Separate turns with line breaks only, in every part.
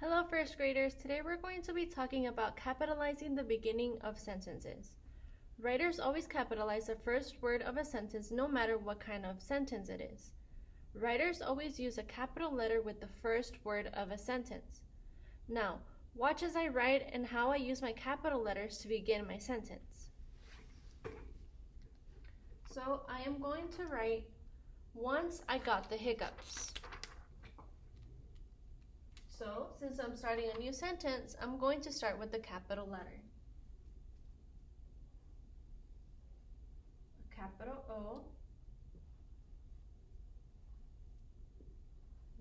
Hello first graders, today we're going to be talking about capitalizing the beginning of sentences. Writers always capitalize the first word of a sentence no matter what kind of sentence it is. Writers always use a capital letter with the first word of a sentence. Now, watch as I write and how I use my capital letters to begin my sentence. So I am going to write, once I got the hiccups. So, since I'm starting a new sentence, I'm going to start with the capital letter. A capital O.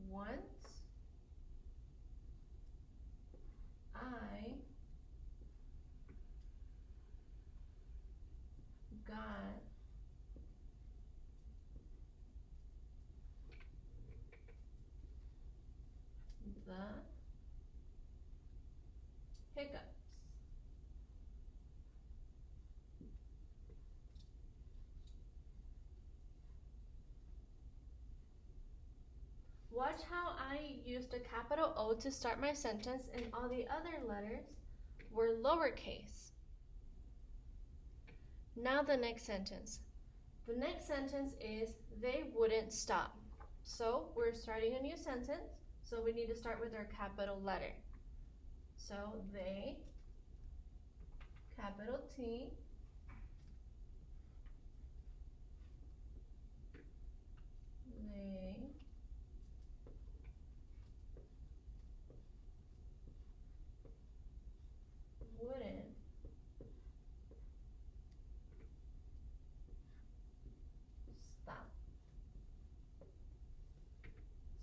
Once I got the hiccups. Watch how I used a capital O to start my sentence and all the other letters were lowercase. Now the next sentence. The next sentence is, they wouldn't stop. So we're starting a new sentence, so we need to start with our capital letter. So they, capital T, they wouldn't stop.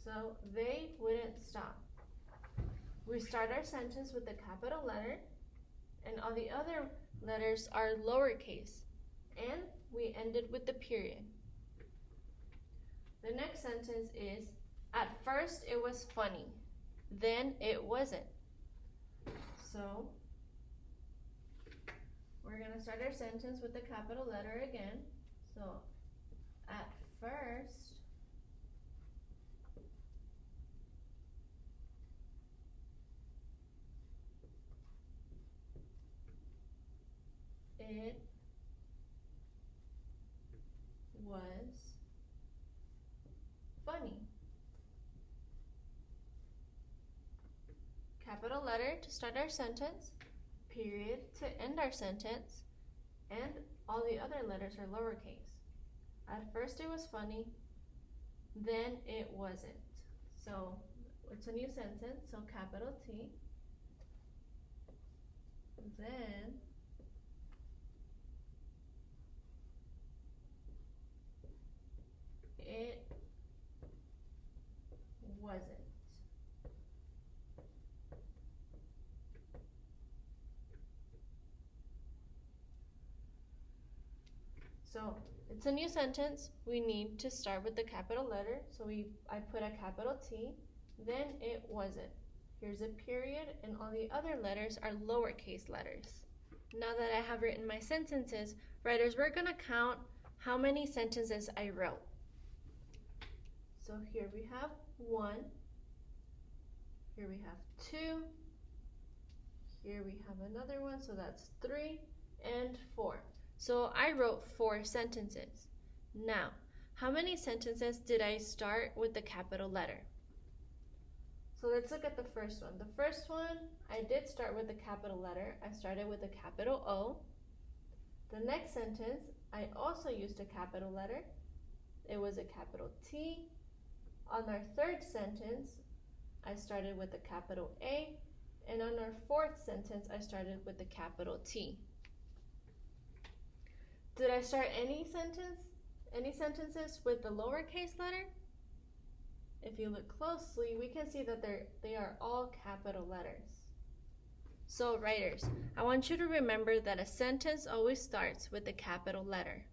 So they wouldn't stop. We start our sentence with the capital letter and all the other letters are lowercase, and we ended with the period. The next sentence is, at first it was funny, then it wasn't. So we're going to start our sentence with the capital letter again. So at first it was funny. Capital letter to start our sentence, period to end our sentence, and all the other letters are lowercase. At first it was funny, then it wasn't. So it's a new sentence, so capital T, then it wasn't. So it's a new sentence. We need to start with the capital letter. So I put a capital T, then it wasn't. Here's a period, and all the other letters are lowercase letters. Now that I have written my sentences, writers, we're gonna count how many sentences I wrote. So here we have 1, here we have 2, here we have another one, so that's 3, and 4. So I wrote 4 sentences. Now, how many sentences did I start with the capital letter? So let's look at the first one. The first one, I did start with the capital letter. I started with a capital O. The next sentence, I also used a capital letter. It was a capital T. On our third sentence, I started with a capital A. And on our fourth sentence, I started with a capital T. Did I start any sentences with the lowercase letter? If you look closely, we can see that they are all capital letters. So writers, I want you to remember that a sentence always starts with a capital letter.